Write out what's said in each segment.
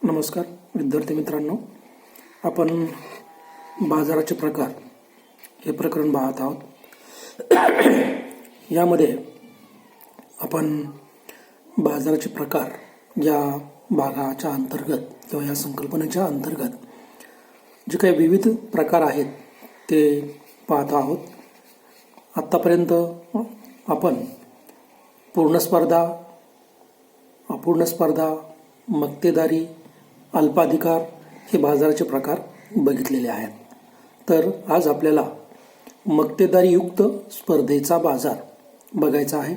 नमस्कार विद्यार्थी मित्रांनो, आपण बाजाराचे प्रकार हे प्रकरण पाहत आहोत. यामध्ये आपण बाजाराचे प्रकार या भागाच्या अंतर्गत किंवा या संकल्पनेच्या अंतर्गत जे काही विविध प्रकार आहेत ते पाहत आहोत. आत्तापर्यंत आपण पूर्ण स्पर्धा, अपूर्ण स्पर्धा, मक्तेदारी, अल्पाधिकार हे बाजाराचे प्रकार बघितलेले आहेत. तर आज आपल्याला मक्तेदारीयुक्त स्पर्धेचा बाजार बघायचा आहे.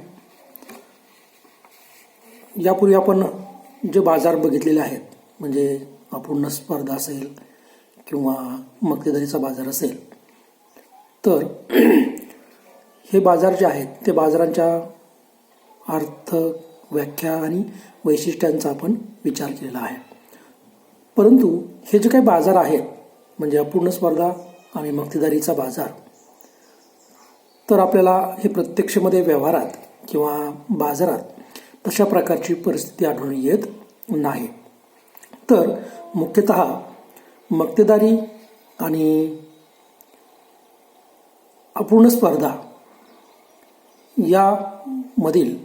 यापूर्वी आपण जे बाजार बघितलेले आहेत म्हणजे अपूर्ण स्पर्धा असेल किंवा मक्तेदारीचा बाजार असेल, तर हे बाजार जे आहेत ते बाजारांच्या अर्थ, व्याख्या आणि वैशिष्ट्यांचा आपण विचार केलेला आहे. परंतु हे जे काही बाजार आहेत म्हणजे अपूर्ण स्पर्धा आणि मक्तेदारीचा बाजार, तर आपल्याला हे प्रत्यक्षमध्ये व्यवहारात किंवा बाजारात तशा प्रकारची परिस्थिती आढळून येत नाही. तर मुख्यतः मक्तेदारी आणि अपूर्ण स्पर्धा यामधील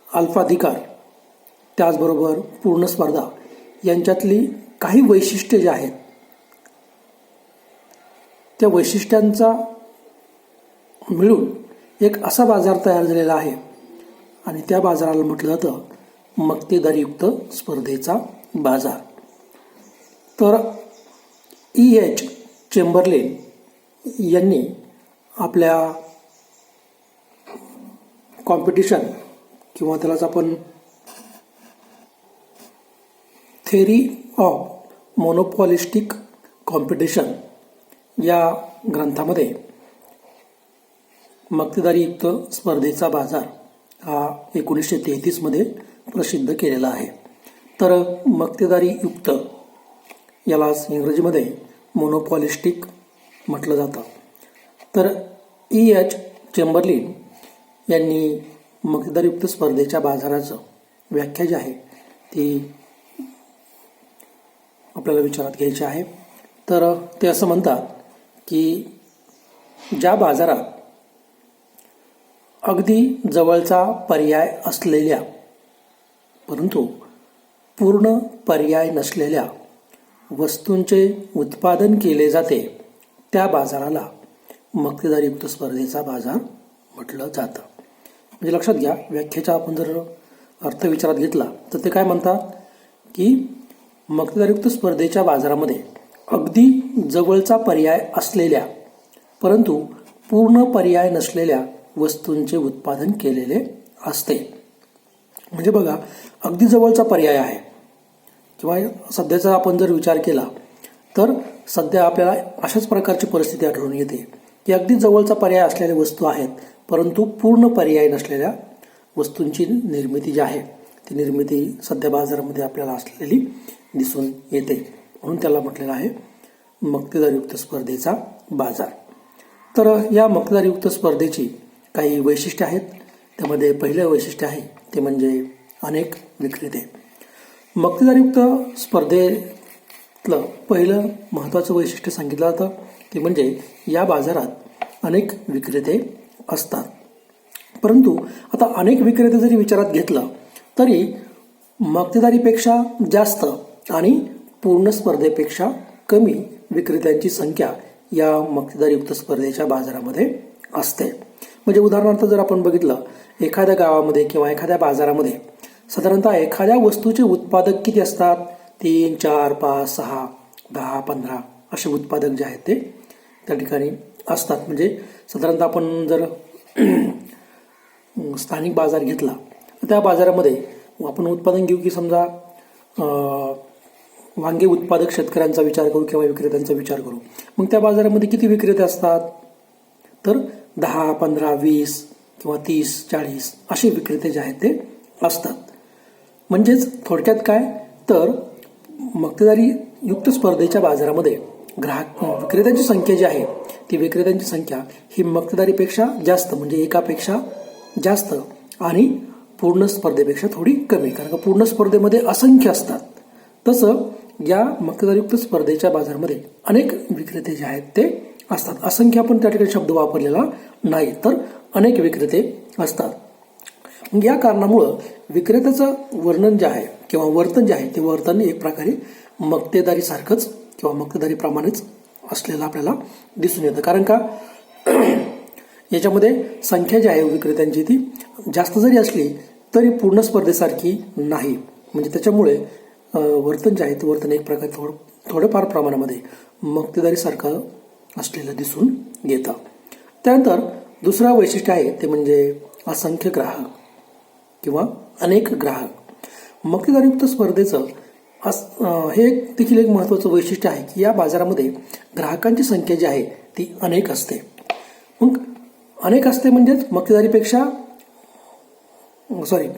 अल्पाधिकार त्याचबरोबर पूर्ण स्पर्धा यांच्यातली काही वैशिष्ट्ये जी आहेत त्या वैशिष्ट्यांचा मिळून एक असा बाजार तयार झालेला आहे आणि त्या बाजाराला म्हटलं जातं मक्तेदारीयुक्त स्पर्धेचा बाजार. तर E.H. चेंबरलेन यांनी आपल्या कॉम्पिटिशन किंवा त्यालाच आपण थेरी ऑफ मोनोपॉलिस्टिक कॉम्पिटिशन या ग्रंथामध्ये मक्तेदारीयुक्त स्पर्धेचा बाजार हा 1933 मध्ये प्रसिद्ध केलेला आहे. तर मक्तेदारीयुक्त यालाच इंग्रजीमध्ये मोनोपॉलिस्टिक म्हटलं जातं. तर E.H. चेंबरलेन यांनी मक्तेदारीयुक्त स्पर्धेच्या बाजाराचं व्याख्या जी आहे ती आपल्याला विचारात घ्यायची आहे. तर ते असं म्हणतात की ज्या बाजारात अगदी जवळचा पर्याय असलेल्या परंतु पूर्ण पर्याय नसलेल्या वस्तूंचे उत्पादन केले जाते त्या बाजाराला मक्तेदारीयुक्त स्पर्धेचा बाजार म्हटलं जातं. म्हणजे लक्षात घ्या, व्याख्येचा आपण जर अर्थ विचारात घेतला तर ते काय म्हणतात की मक्तेदारीयुक्त स्पर्धेच्या बाजारामध्ये अगदी जवळचा पर्याय असलेल्या परंतु पूर्ण पर्याय नसलेल्या वस्तूंचे उत्पादन केलेले असते. म्हणजे बघा, अगदी जवळचा पर्याय आहे किंवा सध्याचा आपण जर विचार केला तर सध्या आपल्याला अशाच प्रकारची परिस्थिती आढळून येते की अगदी जवळचा पर्याय असलेल्या वस्तू आहेत परंतु पूर्ण पर्याय नसलेल्या वस्तूंची निर्मिती जी आहे ती निर्मिती सध्या बाजारामध्ये आपल्याला असलेली दिसून येते. म्हणून त्याला म्हटलेलं आहे मक्तेदारीयुक्त स्पर्धेचा बाजार. तर या मक्तेदारीयुक्त स्पर्धेची काही वैशिष्ट्ये आहेत. त्यामध्ये पहिलं वैशिष्ट्य आहे ते म्हणजे अनेक विक्रेते. मक्तेदारीयुक्त स्पर्धेतलं पहिलं महत्त्वाचं वैशिष्ट्य सांगितलं जातं ते म्हणजे या बाजारात अनेक विक्रेते असतात. परंतु आता अनेक विक्रेते जरी विचारात घेतलं तरी मक्तेदारीपेक्षा जास्त आणि पूर्ण स्पर्धेपेक्षा कमी विक्रेत्यांची संख्या या मक्तेदारीयुक्त स्पर्धेच्या बाजारामध्ये असते. म्हणजे उदाहरणार्थ जर आपण बघितलं, एखाद्या गावामध्ये किंवा एखाद्या बाजारामध्ये साधारणतः एखाद्या वस्तूचे उत्पादक किती असतात? 3, 4, 5, 6, 10, 15 असे उत्पादक जे आहेत ते त्या ठिकाणी असतात. म्हणजे साधारणतः आपण जर स्थानिक बाजार घेतला तर त्या बाजारामध्ये आपण उत्पादन घेऊ की समजा वांगे उत्पादक शेतकऱ्यांचा विचार करू किंवा विक्रेत्यांचा विचार करू. मग त्या बाजारामध्ये किती विक्रेते असतात? तर 10, 15, 20 किंवा 30, 40 असे विक्रेते जे आहेत ते असतात. म्हणजेच थोडक्यात काय, तर मक्तेदारीयुक्त स्पर्धेच्या बाजारामध्ये विक्रेत्यांची संख्या जी आहे ती विक्रेत्यांची संख्या ही मक्तेदारीपेक्षा जास्त म्हणजे एकापेक्षा जास्त आणि पूर्ण स्पर्धेपेक्षा थोडी कमी. कारण का पूर्ण स्पर्धेमध्ये असंख्य असतात तसं या मक्तेदारयुक्त स्पर्धेच्या बाजारामध्ये अनेक विक्रेते जे आहेत ते असतात. असंख्य आपण त्या ठिकाणी शब्द वापरलेला नाही, तर अनेक विक्रेते असतात. मग या कारणामुळं विक्रेत्याचं वर्णन जे आहे किंवा वर्तन जे आहे ते वर्तन एक प्रकारे मक्तेदारीसारखंच किंवा मक्तेदारीप्रमाणेच असलेलं आपल्याला दिसून येतं. कारण का याच्यामध्ये संख्या जी आहे विक्रेत्यांची ती जास्त जरी असली तरी पूर्ण स्पर्धेसारखी नाही. म्हणजे त्याच्यामुळे वर्तन जे आहे ते वर्तन एक प्रकारे थोडंफार प्रमाणामध्ये मक्तेदारीसारखं असलेलं दिसून येतं. त्यानंतर दुसरं वैशिष्ट्य आहे ते म्हणजे असंख्य ग्राहक किंवा अनेक ग्राहक. मक्तेदारयुक्त स्पर्धेचं हे देखील एक महत्त्वाचं वैशिष्ट्य आहे की या बाजारामध्ये ग्राहकांची संख्या जी आहे ती अनेक असते. मग अनेक असते म्हणजेच मक्तेदारीपेक्षा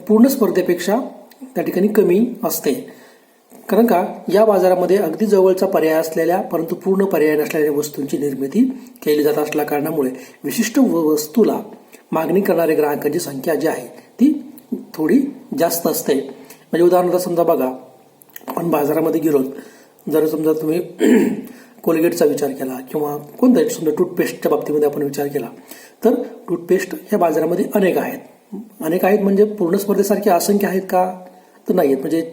पूर्ण स्पर्धेपेक्षा त्या ठिकाणी कमी असते. कारण का या बाजारामध्ये अगदी जवळचा पर्याय असलेल्या परंतु पूर्ण पर्याय नसलेल्या वस्तूंची निर्मिती केली जात असल्या कारणामुळे विशिष्ट वस्तूला मागणी करणाऱ्या ग्राहकांची संख्या जी आहे ती थोडी जास्त असते. म्हणजे उदाहरणार्थ समजा बघा, आपण बाजारामध्ये गेलो, जर समजा तुम्ही कोलगेटचा विचार केला किंवा कोणत्याही समजा टूथपेस्टच्या बाबतीमध्ये आपण विचार केला, तर टूथपेस्ट ह्या बाजारामध्ये अनेक आहेत. अनेक आहेत म्हणजे पूर्ण स्पर्धेसारखे असंख्य आहेत का, तर नाही आहेत. म्हणजे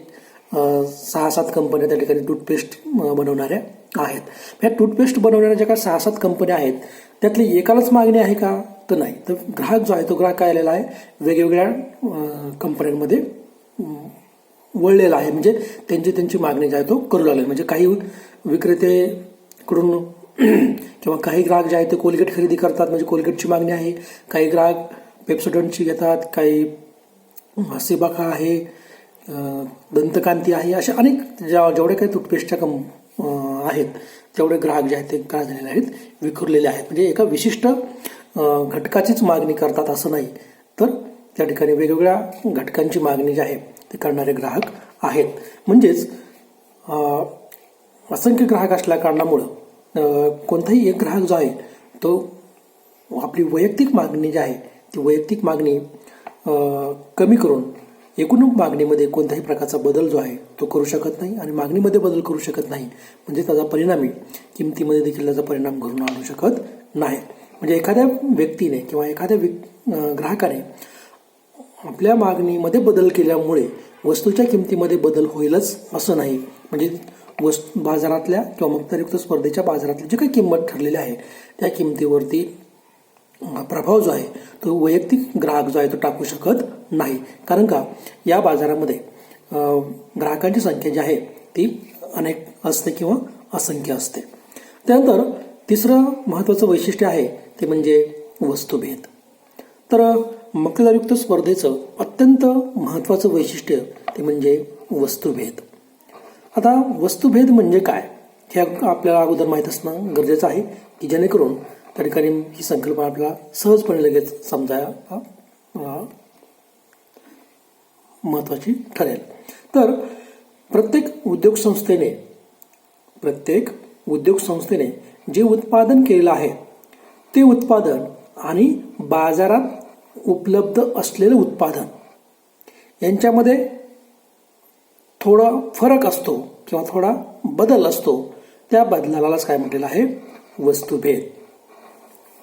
6-7 कंपन्या त्या ठिकाणी टूथपेस्ट बनवणाऱ्या आहेत. ह्या टूथपेस्ट बनवणाऱ्या ज्या काही 6-7 कंपन्या आहेत त्यातली एकालाच मागणी आहे का, तर नाही. तर ग्राहक जो आहे तो ग्राहक काय आलेला आहे, वेगवेगळ्या कंपन्यांमध्ये वळलेला आहे. म्हणजे त्यांची मागणी जी आहे तो करू लागले. म्हणजे काही विक्रेतेकडून किंवा काही ग्राहक जे आहेत ते कोलगेट खरेदी करतात, म्हणजे कोलगेटची मागणी आहे. काही ग्राहक पेप्सोडंटची घेतात, काही हसीबाका आहे, दंतकांती आहे, अशा अनेक जेवढे काही टूथपेस्टच्या आहेत तेवढे ग्राहक जे आहेत ते काय झालेले आहेत, विखुरलेले आहेत. म्हणजे एका विशिष्ट घटकाचीच मागणी करतात असं नाही, तर त्या ठिकाणी वेगवेगळ्या घटकांची मागणी जी आहे ते करणारे ग्राहक आहेत. म्हणजेच असंख्य ग्राहक असल्या कारणामुळं कोणताही एक ग्राहक जो आहे तो आपली वैयक्तिक मागणी जी आहे ती वैयक्तिक मागणी कमी करून एकूण मागणीमध्ये कोणत्याही प्रकारचा बदल जो आहे तो करू शकत नाही आणि मागणीमध्ये बदल करू शकत नाही. म्हणजे त्याचा परिणामी किमतीमध्ये देखील त्याचा परिणाम घडून आणू शकत नाही. म्हणजे एखाद्या व्यक्तीने किंवा एखाद्या ग्राहकाने आपल्या मागणीमध्ये बदल केल्यामुळे वस्तूच्या किमतीमध्ये बदल होईलच असं नाही. म्हणजे बाजारातल्या किंवा मक्तेदारयुक्त स्पर्धेच्या बाजारातली जी काही किंमत ठरलेली आहे त्या किमतीवरती प्रभाव जो आहे तो वैयक्तिक ग्राहक जो आहे तो टाकू शकत नाही. कारण का या बाजारामध्ये ग्राहकांची संख्या जी आहे ती अनेक असते किंवा असंख्य असते. त्यानंतर तिसरं महत्त्वाचं वैशिष्ट्य आहे ते म्हणजे वस्तुभेद. तर मक्तेदारयुक्त स्पर्धेचं अत्यंत महत्त्वाचं वैशिष्ट्य ते म्हणजे वस्तुभेद. आता वस्तुभेद म्हणजे काय हे आपल्याला अगोदर माहीत असणं गरजेचं आहे की जेणेकरून त्या ठिकाणी ही संकल्पना आपल्याला सहजपणे लगेच समजायला महत्त्वाची ठरेल. तर प्रत्येक उद्योग संस्थेने जे उत्पादन केलेलं आहे ते उत्पादन आणि बाजारात उपलब्ध असलेलं उत्पादन यांच्यामध्ये थोडा फरक असतो किंवा थोडा बदल असतो. त्या बदलालाच काय म्हटलेलं आहे, वस्तुभेद.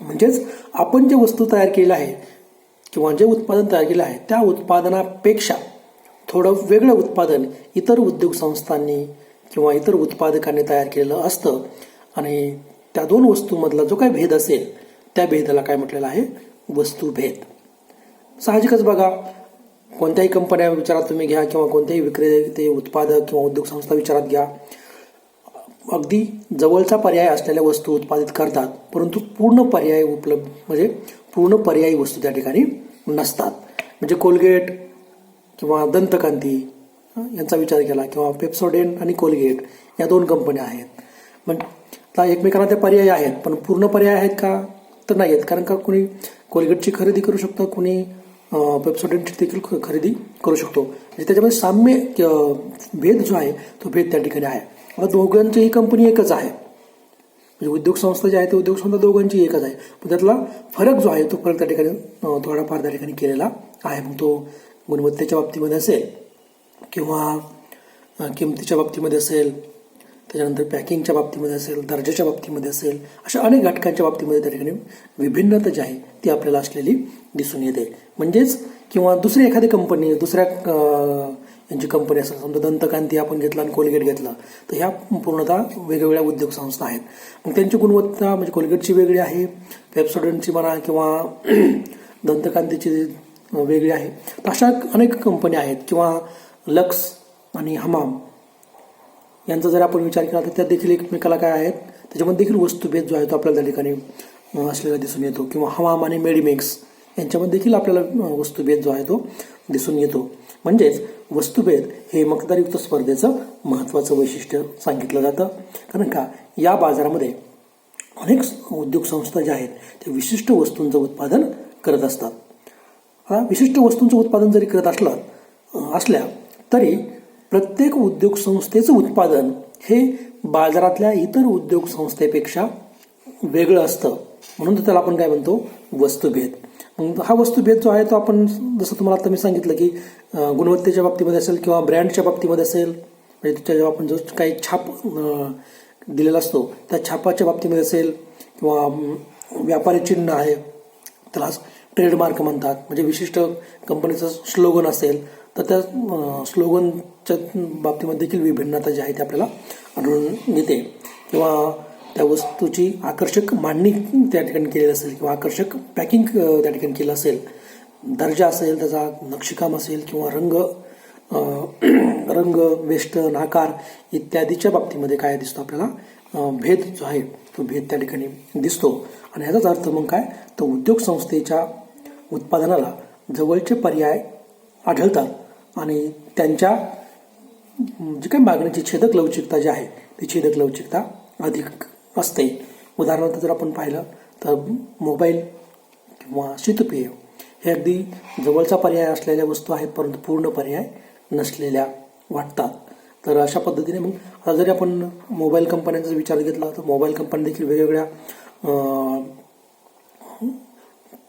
म्हणजेच आपण जे वस्तू तयार केली आहे किंवा जे उत्पादन तयार केलं आहे त्या उत्पादनापेक्षा थोडं वेगळं उत्पादन इतर उद्योग संस्थांनी किंवा इतर उत्पादकांनी तयार केलेलं असतं आणि त्या दोन वस्तूंमधला जो काही भेद असेल त्या भेदाला काय म्हटलेलं आहे, वस्तुभेद. साहजिकच बघा, कोणत्याही कंपन्या विचारात तुम्ही घ्या किंवा कोणत्याही विक्रेते उत्पादक किंवा उद्योग संस्था विचारात घ्या, अगदी जवळचा पर्याय असलेल्या वस्तू उत्पादित करतात परंतु पूर्ण पर्यायी वस्तू त्या ठिकाणी नसतात. म्हणजे कोलगेट किंवा दंतकांती यांचा विचार केला किंवा पेप्सोडेंट आणि कोलगेट या दोन कंपन्या आहेत. म्हणजे एकमेकांना ते पर्याय आहेत पण पूर्ण पर्याय आहेत का, तर नाही आहेत. कारण का कुणी कोलगेटची खरेदी करू शकतं, कुणी पेप्सोडेंटची देखील खरेदी करू शकतो. म्हणजे त्याच्यामध्ये साम्य भेद जो आहे तो भेद त्या ठिकाणी आहे. आता दोघांची ही कंपनी एकच आहे, म्हणजे उद्योग संस्था जी आहे ते उद्योग संस्था दोघांची एकच आहे, पण त्यातला फरक जो आहे तो फरक त्या ठिकाणी थोडाफार त्या ठिकाणी केलेला आहे. मग तो गुणवत्तेच्या बाबतीमध्ये असेल किंवा किमतीच्या बाबतीमध्ये असेल, त्याच्यानंतर पॅकिंगच्या बाबतीमध्ये असेल, दर्जाच्या बाबतीमध्ये असेल, अशा अनेक घटकांच्या बाबतीमध्ये त्या ठिकाणी विभिन्नता जी आहे ती आपल्याला असलेली दिसून येते. म्हणजेच किंवा दुसरी एखादी कंपनी, दुसऱ्या यांची कंपनी असेल, समजा दंतकांती आपण घेतला आणि कोलगेट घेतला, तर ह्या पूर्णतः वेगवेगळ्या उद्योग संस्था आहेत. मग त्यांची गुणवत्ता म्हणजे कोलगेटची वेगळी आहे, पेप्सोडंटची म्हणा किंवा दंतकांतीची वेगळी आहे. तर अशा अनेक कंपन्या आहेत. किंवा लक्स आणि हमाम यांचा जर आपण विचार केला तर त्या देखील एकमेकाला काय आहेत, त्याच्यामध्ये देखील वस्तुभेद जो आहे तो आपल्याला त्या ठिकाणी असलेला दिसून येतो. किंवा हमाम आणि मेडिमिक्स यांच्यामध्ये देखील आपल्याला वस्तुभेद जो आहे तो दिसून येतो. म्हणजेच वस्तुभेद हे मक्तेदारयुक्त स्पर्धेचं महत्त्वाचं वैशिष्ट्य सांगितलं जातं. कारण का या बाजारामध्ये अनेक उद्योग संस्था ज्या आहेत त्या विशिष्ट वस्तूंचं उत्पादन करत असतात. विशिष्ट वस्तूंचं उत्पादन जरी करत असल्या तरी प्रत्येक उद्योग संस्थेचं उत्पादन हे बाजारातल्या इतर उद्योग संस्थेपेक्षा वेगळं असतं. म्हणून त्याला आपण काय म्हणतो, वस्तुभेद. मग हा वस्तुभेद जो आहे तो आपण जसं तुम्हाला आता मी सांगितलं की गुणवत्तेच्या बाबतीमध्ये असेल किंवा ब्रँडच्या बाबतीमध्ये असेल, म्हणजे त्याच्या जेव्हा आपण जो काही छाप दिलेला असतो त्या छापाच्या बाबतीमध्ये असेल, किंवा व्यापारी चिन्ह आहे त्याला ट्रेडमार्क म्हणतात, म्हणजे विशिष्ट कंपनीचं स्लोगन असेल तर त्या स्लोगनच्या बाबतीमध्ये देखील विभिन्नता जी आहे ती आपल्याला आढळून येते. किंवा त्या वस्तूची आकर्षक मांडणी त्या ठिकाणी केलेली असेल किंवा आकर्षक पॅकिंग त्या ठिकाणी केलं असेल, दर्जा असेल, त्याचा नक्षीकाम असेल किंवा रंग वेष्टन आकार इत्यादीच्या बाबतीमध्ये काय दिसतो आपल्याला, भेद जो आहे तो भेद त्या ठिकाणी दिसतो. आणि ह्याचाच अर्थ मग काय, तर उद्योग संस्थेच्या उत्पादनाला जवळचे पर्याय आढळतात आणि त्यांच्या जी काही मागणीची छेदक लवचिकता जी आहे ती छेदक लवचिकता अधिक असते. उदाहरणार्थ जर आपण पाहिलं तर मोबाईल किंवा शीतपेय हे अगदी जवळचा पर्याय असलेल्या वस्तू आहेत, परंतु पूर्ण पर्याय नसलेल्या वाटतात. तर अशा पद्धतीने मग आता जरी आपण मोबाईल कंपन्यांचा विचार घेतला तर मोबाईल कंपन्या देखील वेगवेगळ्या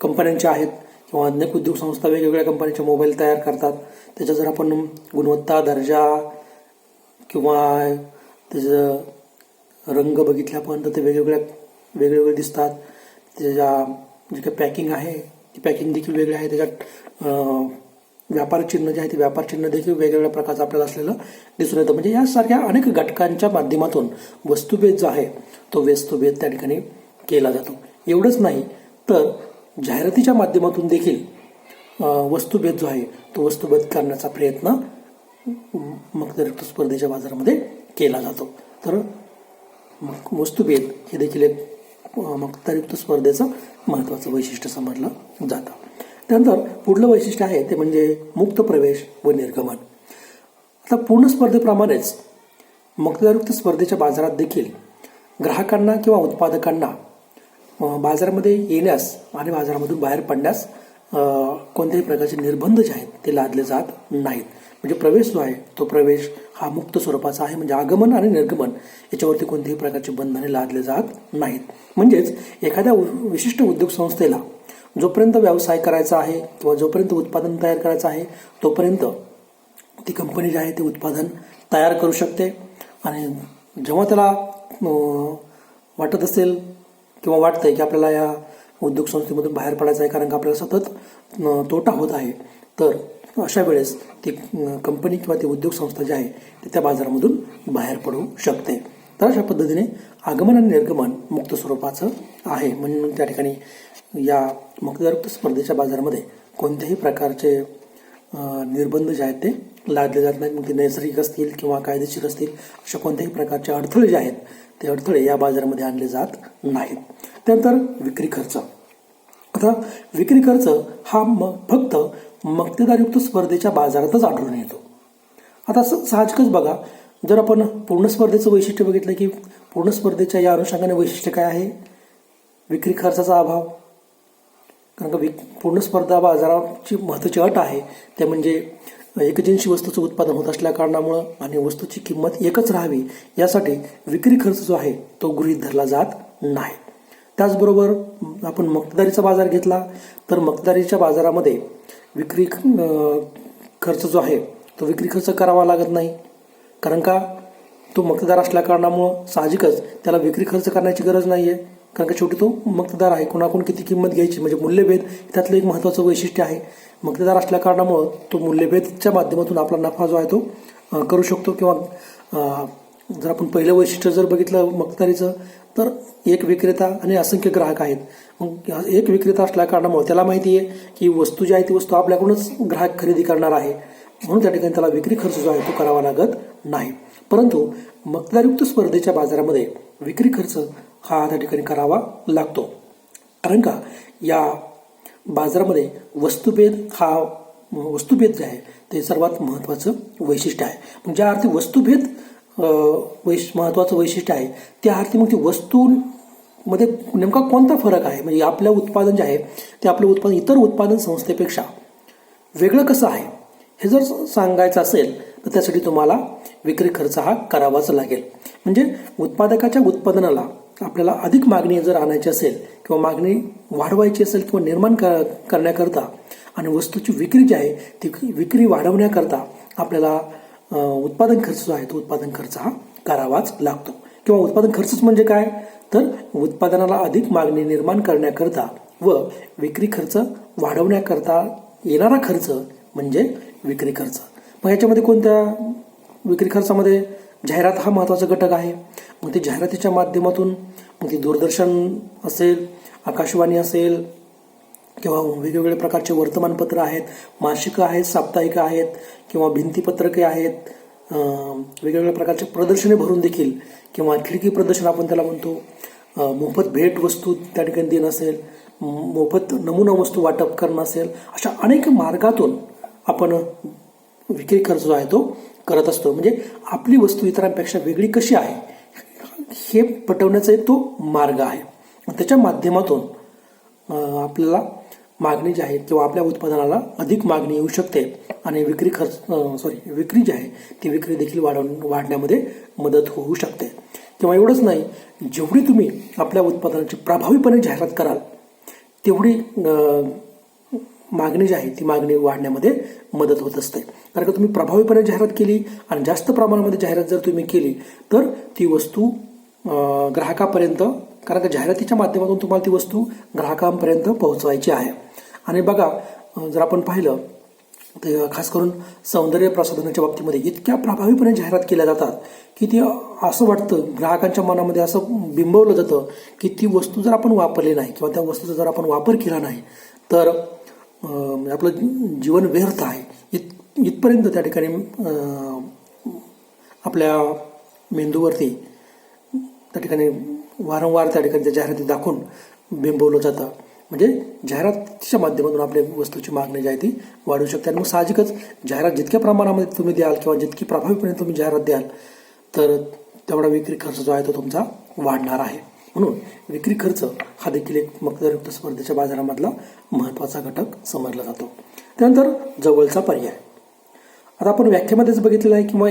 कंपन्यांच्या आहेत किंवा अनेक उद्योग संस्था वेगवेगळ्या कंपन्यांचे मोबाईल तयार करतात. त्याच्या जर आपण गुणवत्ता, दर्जा किंवा त्याचं रंग बघितले आपण तर ते वेगवेगळे दिसतात. त्याच्या जे काही पॅकिंग आहे ती पॅकिंग देखील वेगळी आहे. त्याच्यात व्यापार चिन्ह जे आहे ते व्यापार चिन्ह देखील वेगवेगळ्या प्रकारचं आपल्याला असलेलं दिसून येतं. म्हणजे यासारख्या अनेक घटकांच्या माध्यमातून वस्तुभेद जो आहे तो वस्तुभेद त्या ठिकाणी केला जातो. एवढंच नाही तर जाहिरातीच्या माध्यमातून देखील वस्तुभेद जो आहे तो वस्तुभेद करण्याचा प्रयत्न मक्तेदारयुक्त स्पर्धेच्या बाजारामध्ये केला जातो. तर वस्तुभेद हे देखील एक मक्तेदारयुक्त स्पर्धेचं महत्त्वाचं वैशिष्ट्य समजलं जातं. त्यानंतर पुढलं वैशिष्ट्य आहे ते म्हणजे मुक्त प्रवेश व निर्गमन. आता पूर्ण स्पर्धेप्रमाणेच मक्तेदारयुक्त स्पर्धेच्या बाजारात देखील ग्राहकांना किंवा उत्पादकांना बाजारामध्ये येण्यास आणि बाजारामधून बाहेर पडण्यास कोणत्याही प्रकारचे निर्बंध जे आहेत ते लादले जात नाहीत. म्हणजे प्रवेश जो आहे तो प्रवेश हा मुक्त स्वरूपाचा आहे. म्हणजे आगमन आणि निर्गमन याच्यावरती कोणत्याही प्रकारचे बंधने लादले जात नाहीत. म्हणजेच एखाद्या विशिष्ट उद्योग संस्थेला जोपर्यंत व्यवसाय करायचा आहे किंवा जोपर्यंत उत्पादन तयार करायचं आहे तोपर्यंत ती कंपनी जी आहे ते उत्पादन तयार करू शकते. आणि जेव्हा त्याला वाटत असेल किंवा वाटतंय की आपल्याला या उद्योग संस्थेमधून बाहेर पडायचं आहे कारण का आपल्याला सतत तोटा होत आहे, तर अशा वेळेस ती कंपनी किंवा ती उद्योग संस्था जी आहे ती त्या बाजारामधून बाहेर पडू शकते. तर अशा पद्धतीने आगमन आणि निर्गमन मुक्त स्वरूपाचं आहे. म्हणून त्या ठिकाणी या मक्तेदारयुक्त स्पर्धेच्या बाजारामध्ये कोणत्याही प्रकारचे निर्बंध जे आहेत ते लादले जात नाहीत. मग ते नैसर्गिक असतील किंवा कायदेशीर असतील, अशा कोणत्याही प्रकारचे अडथळे जे आहेत ते अडथळे या बाजारामध्ये आणले जात नाहीत. त्यानंतर विक्री खर्च. आता विक्री खर्च हा फक्त मक्तेदारयुक्त स्पर्धेच्या बाजारातच आढळून येतो. आता साहजिकच बघा, जर आपण पूर्ण स्पर्धेचं वैशिष्ट्य बघितलं की पूर्ण स्पर्धेच्या या अनुषंगाने वैशिष्ट्य काय आहे, विक्री खर्चाचा अभाव. कारण का पूर्ण स्पर्धा बाजाराची महत्त्वाची अट आहे ते म्हणजे एकजिनसी वस्तूचं उत्पादन होत असल्या कारणामुळं आणि वस्तूची किंमत एकच राहावी यासाठी विक्री खर्च जो आहे तो गृहीत धरला जात नाही. त्याचबरोबर आपण मक्तेदारीचा बाजार घेतला तर मक्तेदारीच्या बाजारामध्ये विक्री खर्च जो आहे तो विक्री खर्च करावा लागत नाही. कारण का तो मक्तेदार असल्या कारणामुळं साहजिकच त्याला विक्री खर्च करण्याची गरज नाही आहे, कारण का शेवटी तो मक्तेदार आहे. कोणाकडून किती किंमत घ्यायची म्हणजे मूल्यभेद त्यातलं एक महत्त्वाचं वैशिष्ट्य आहे. मक्तेदार असल्या कारणामुळं तो मूल्यभेदच्या माध्यमातून आपला नफा जो आहे तो करू शकतो. किंवा जर आपण पहिलं वैशिष्ट्य जर बघितलं मक्तेदारीचं, तर एक विक्रेता आणि असंख्य ग्राहक आहेत. मग एक विक्रेता असल्या कारणामुळे त्याला माहिती आहे की वस्तू जी आहे ती वस्तू आपल्याकडूनच ग्राहक खरेदी करणार आहे, म्हणून त्या ठिकाणी त्याला विक्री खर्च जो आहे तो करावा लागत नाही. परंतु मक्तेदारयुक्त स्पर्धेच्या बाजारामध्ये विक्री खर्च हा त्या ठिकाणी करावा लागतो. कारण का या बाजारामध्ये वस्तुभेद जे आहे ते सर्वात महत्त्वाचं वैशिष्ट्य आहे. मग ज्या अर्थी वस्तुभेद महत्त्वाचं वैशिष्ट्य आहे, त्या अर्थी मग ती वस्तूंमध्ये नेमका कोणता फरक आहे, म्हणजे आपलं उत्पादन जे आहे ते आपलं उत्पादन इतर उत्पादन संस्थेपेक्षा वेगळं कसं आहे हे जर सांगायचं असेल तर त्यासाठी तुम्हाला विक्री खर्च हा करावाच लागेल. म्हणजे उत्पादकाच्या उत्पादनाला आपल्याला अधिक मागणी जर आणायची असेल किंवा मागणी वाढवायची असेल किंवा निर्माण करण्याकरता आणि वस्तूची विक्री जी आहे ती विक्री वाढवण्याकरता आपल्याला उत्पादन खर्च जो आहे तो उत्पादन खर्च हा करावाच लागतो. किंवा उत्पादन खर्चच म्हणजे काय, तर उत्पादनाला अधिक मागणी निर्माण करण्याकरता व विक्री खर्च वाढवण्याकरता येणारा खर्च म्हणजे विक्री खर्च. मग याच्यामध्ये कोणत्या विक्री खर्चामध्ये जाहिरात हा महत्त्वाचा घटक आहे. मग ते जाहिरातीच्या माध्यमातून मग ती दूरदर्शन असेल, आकाशवाणी असेल किंवा वेगवेगळे प्रकारचे वर्तमानपत्र आहेत, मासिकं आहेत, साप्ताहिकं आहेत किंवा भिंतीपत्रके आहेत, वेगवेगळ्या प्रकारचे प्रदर्शने भरून देखील किंवा खिडकी प्रदर्शन आपण त्याला म्हणतो, मोफत भेट वस्तू त्या ठिकाणी देणं असेल, मोफत नमुना वस्तू वाटप करणं असेल, अशा अनेक मार्गातून आपण विक्री खर्च जो आहे तो करत असतो. म्हणजे आपली वस्तू इतरांपेक्षा वेगळी कशी आहे हे पटवण्याचा एक तो मार्ग आहे. त्याच्या माध्यमातून आपल्याला मागणी जी आहे किंवा आपल्या उत्पादनाला अधिक मागणी येऊ शकते आणि विक्री जी आहे ती विक्री देखील वाढण्यामध्ये मदत होऊ शकते. किंवा एवढंच नाही, जेवढी तुम्ही आपल्या उत्पादनाची प्रभावीपणे जाहिरात कराल तेवढी मागणी जी आहे ती मागणी वाढण्यामध्ये मदत होत असते. कारण का तुम्ही प्रभावीपणे जाहिरात केली आणि जास्त प्रमाणामध्ये जाहिरात जर तुम्ही केली तर ती वस्तू ग्राहकापर्यंत, कारण का जाहिरातीच्या माध्यमातून तुम्हाला ती वस्तू ग्राहकांपर्यंत पोहोचवायची आहे. आणि बघा, जर आपण पाहिलं तर खास करून सौंदर्य प्रसाधनाच्या बाबतीमध्ये इतक्या प्रभावीपणे जाहिरात केल्या जातात की ती असं वाटतं, ग्राहकांच्या मनामध्ये असं बिंबवलं जातं की ती वस्तू जर आपण वापरली नाही किंवा त्या वस्तूचा जर आपण वापर केला नाही तर आपलं जीवन व्यर्थ आहे इथपर्यंत त्या ठिकाणी आपल्या मेंदूवरती त्या ठिकाणी वारंवार त्या ठिकाणी त्या जाहिराती दाखवून बिंबवलं जातं. म्हणजे जाहिरातीच्या माध्यमातून आपल्या वस्तूची मागणी जी आहे ती वाढू शकते. आणि मग साहजिकच जाहिरात जितक्या प्रमाणामध्ये तुम्ही द्याल किंवा जितकी प्रभावीपणे तुम्ही जाहिरात द्याल तर तेवढा विक्री खर्च जो आहे तो तुमचा वाढणार आहे. म्हणून विक्री खर्च हा देखील एक मक्तेदारयुक्त स्पर्धेच्या बाजारामधला महत्त्वाचा घटक समजला जातो. त्यानंतर जवळचा पर्याय. आता आपण व्याख्येमध्येच बघितलेलं आहे किंवा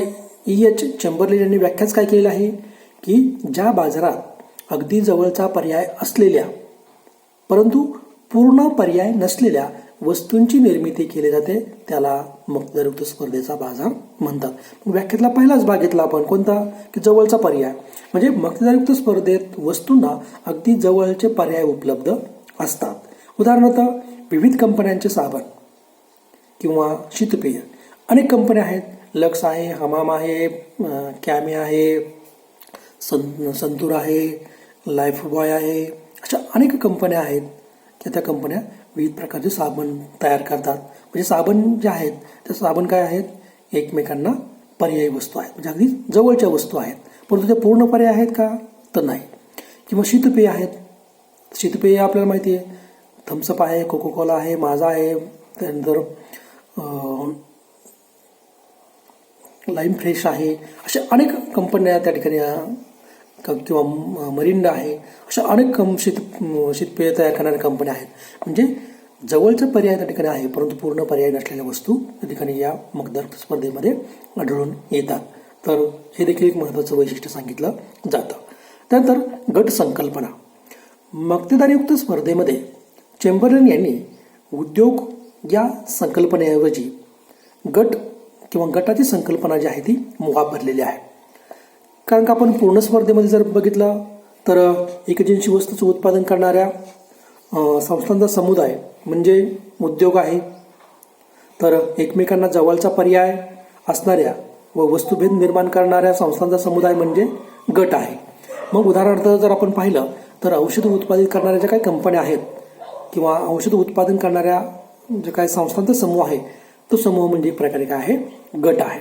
E.H. चेंबरलेन यांनी व्याख्याच काय केलेलं आहे की ज्या बाजारात अगदी जवळचा पर्याय असलेल्या परंतु पूर्ण पर्याय नसलेल्या वस्तूंची निर्मिती केली जाते त्याला मक्तेदारयुक्त स्पर्धेचा बाजार म्हणतात. व्याख्येतला पहिलाच भाग घेतला आपण कोणता, की जवळचा पर्याय. म्हणजे मक्तेदारयुक्त स्पर्धेत वस्तूंना अगदी जवळचे पर्याय उपलब्ध असतात. उदाहरणार्थ विविध कंपन्यांचे साबण किंवा शीतपेय, अनेक कंपन्या आहेत, लक्स आहे, हमाम आहे, कॅमे आहे, संतूर आहे, लाईफबॉय आहे, अशा अनेक कंपन्या आहेत की त्या कंपन्या विविध प्रकारचे साबण तयार करतात. म्हणजे साबण जे आहेत ते साबण काय आहेत, एकमेकांना पर्यायी वस्तू आहेत, म्हणजे अगदी जवळच्या वस्तू आहेत, परंतु त्या पूर्ण पर्याय आहेत का, तर नाही. किंवा शीतपेय आहेत, शीतपेय आपल्याला माहिती आहे, थम्सअप आहे, कोकोकोला आहे, माझा आहे, त्यानंतर लाईम फ्रेश आहे, अशा अनेक कंपन्या त्या ठिकाणी किंवा मरिंडा आहे, अशा अनेक शीतपेय तयार करणाऱ्या कंपन्या आहेत. म्हणजे जवळचा पर्याय त्या ठिकाणी आहे परंतु पूर्ण पर्याय नसलेल्या वस्तू त्या ठिकाणी या मक्तेदारयुक्त स्पर्धेमध्ये आढळून येतात. तर हे देखील एक महत्त्वाचं वैशिष्ट्य सांगितलं जातं. त्यानंतर गट संकल्पना. मक्तेदारयुक्त स्पर्धेमध्ये चेंबरलेन यांनी उद्योग या संकल्पनेऐवजी गट किंवा गटाची संकल्पना जी आहे ती वापरलेली आहे. कारण का आपण पूर्ण स्पर्धेमध्ये जर बघितलं तर एकजिनसी वस्तूचं उत्पादन करणाऱ्या संस्थांचा समुदाय म्हणजे उद्योग आहे. तर एकमेकांना जवळचा पर्याय असणाऱ्या व वस्तुभेद निर्माण करणाऱ्या संस्थांचा समुदाय म्हणजे गट आहे. मग उदाहरणार्थ जर आपण पाहिलं तर औषध उत्पादित करणाऱ्या ज्या काही कंपन्या आहेत किंवा औषध उत्पादन करणाऱ्या जे काही संस्थांचा समूह आहे तो समूह म्हणजे एक प्रकारे काय आहे, गट आहे.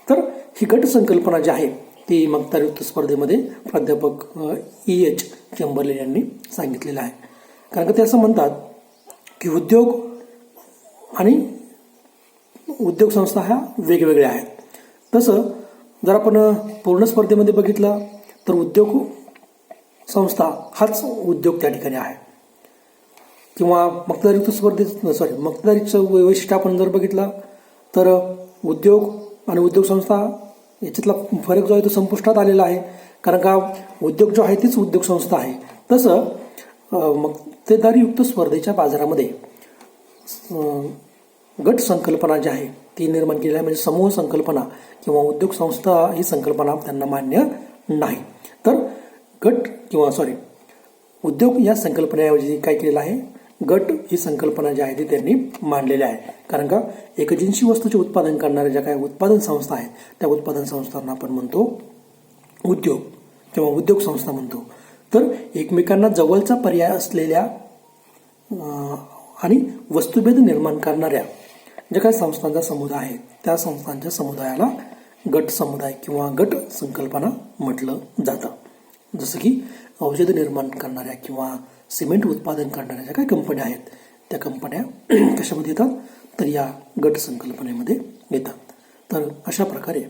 तर ही गट संकल्पना जी आहे ती मक्तेदारयुक्त स्पर्धेमध्ये प्राध्यापक E.H. चेंबरलेन यांनी सांगितलेलं आहे. कारण का ते असं म्हणतात की उद्योग आणि उद्योग संस्था ह्या वेगवेगळ्या आहेत. तसं जर आपण पूर्ण स्पर्धेमध्ये बघितलं तर उद्योग संस्था हाच उद्योग त्या ठिकाणी आहे. किंवा मक्तेदारयुक्त स्पर्धेत मक्तेदारीचं वैशिष्ट्य आपण जर बघितलं तर उद्योग आणि उद्योग संस्था याच्यातला फरक जो आहे तो संपुष्टात आलेला आहे. कारण का उद्योग जो आहे तीच उद्योग संस्था आहे. तसं मक्तेदारीयुक्त स्पर्धेच्या बाजारामध्ये गट संकल्पना जी आहे ती निर्माण केलेली आहे. म्हणजे समूह संकल्पना किंवा उद्योग संस्था ही संकल्पना त्यांना मान्य नाही. तर गट किंवा उद्योग या संकल्पनेऐवजी काय केलेलं आहे, गट ही संकल्पना जी आहे ती त्यांनी मांडलेली आहे. कारण का एकजिनसी वस्तूचे उत्पादन करणाऱ्या ज्या काही उत्पादन संस्था आहेत त्या उत्पादन संस्थांना आपण म्हणतो उद्योग किंवा उद्योग संस्था म्हणतो. तर एकमेकांना जवळचा पर्याय असलेल्या आणि वस्तुभेद निर्माण करणाऱ्या ज्या काही संस्थांचा समुदाय आहे त्या संस्थांच्या समुदायाला गट समुदाय किंवा गट संकल्पना म्हटलं जातं. जसं की औषध निर्माण करणाऱ्या किंवा सिमेंट उत्पादन करणाऱ्या ज्या काही कंपन्या आहेत त्या कंपन्या कशामध्ये येतात, तर या गट संकल्पनेमध्ये येतात. तर अशा प्रकारे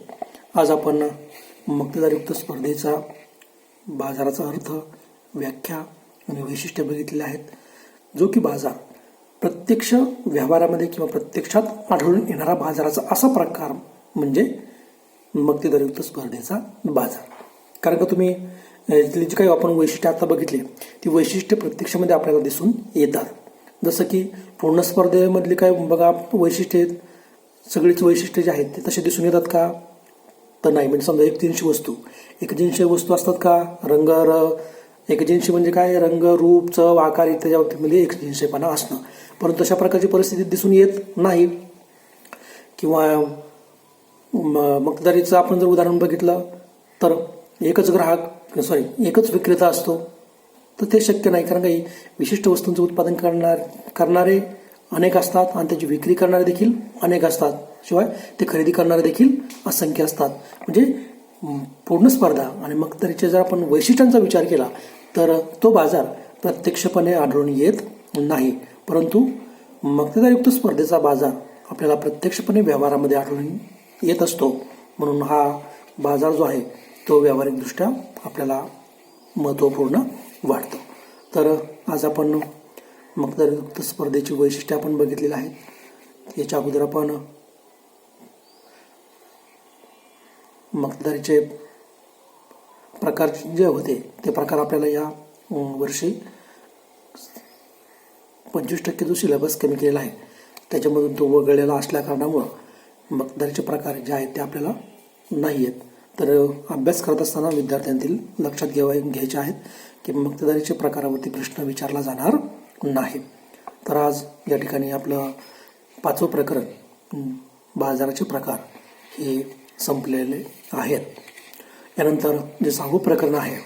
आज आपण मक्तेदारयुक्त स्पर्धेचा बाजाराचा अर्थ, व्याख्या आणि वैशिष्ट्य बघितलेले आहेत. जो की बाजार प्रत्यक्ष व्यवहारामध्ये किंवा प्रत्यक्षात आढळून येणारा बाजाराचा असा प्रकार म्हणजे मक्तेदारयुक्त स्पर्धेचा बाजार. कारण का तुम्ही जी काही आपण वैशिष्ट्य आता बघितली ती वैशिष्ट्य प्रत्यक्षामध्ये आपल्याला दिसून येतात. जसं की पूर्ण स्पर्धेमधली काय बघा वैशिष्ट्य आहेत, सगळीच वैशिष्ट्ये जे आहेत ते तसे दिसून येतात का, तर नाही. म्हणजे समजा एकजिनसी वस्तू असतात का, एकजिनसी म्हणजे काय, रंग, रूप, चव, आकार इत्यादी बाबतीमध्ये एकजिनसीपणा असणं. परंतु अशा प्रकारची परिस्थिती दिसून येत नाही. किंवा मक्तेदारीचं आपण जर उदाहरण बघितलं तर एकच विक्रेता असतो, तर ते शक्य नाही. कारण काही विशिष्ट वस्तूंचं उत्पादन करणारे अनेक असतात आणि त्याची विक्री करणारे देखील अनेक असतात. शिवाय ते खरेदी करणारे देखील असंख्य असतात. म्हणजे पूर्ण स्पर्धा आणि मक्तेदारीच्या जर आपण वैशिष्ट्यांचा विचार केला तर तो बाजार प्रत्यक्षपणे आढळून येत नाही. परंतु मक्तेदारयुक्त स्पर्धेचा बाजार आपल्याला प्रत्यक्षपणे व्यवहारामध्ये आढळून येत असतो. म्हणून हा बाजार जो आहे तो व्यावहारिकदृष्ट्या आपल्याला महत्त्वपूर्ण वाटतो. तर आज आपण मक्तेदारयुक्त स्पर्धेची वैशिष्ट्ये आपण बघितलेली आहेत. याच्या अगोदर आपण मक्तेदारीचे प्रकार जे होते ते प्रकार आपल्याला या वर्षी 25% जो सिलेबस कमी केलेला आहे त्याच्यामधून तो वगळलेला असल्या कारणामुळं मक्तेदारीचे प्रकार जे आहेत ते आपल्याला नाही आहेत. तर अभ्यास करत असताना विद्यार्थ्यांतील लक्षात घ्यायचे आहेत की मक्तेदारीच्या प्रकारावरती प्रश्न विचारला जाणार नाही. तर आज या ठिकाणी आपलं 5वं प्रकरण बाजाराचे प्रकार हे संपलेले आहेत. यानंतर जे 6वं प्रकरण आहे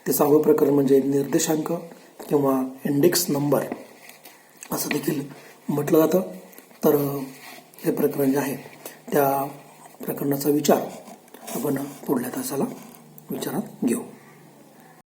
ते 6वं प्रकरण म्हणजे निर्देशांक किंवा इंडेक्स नंबर असं देखील म्हटलं जातं. तर हे प्रकरण जे आहे त्या प्रकरणाचा विचार आपण पुढल्या तासाला विचारात घेऊ.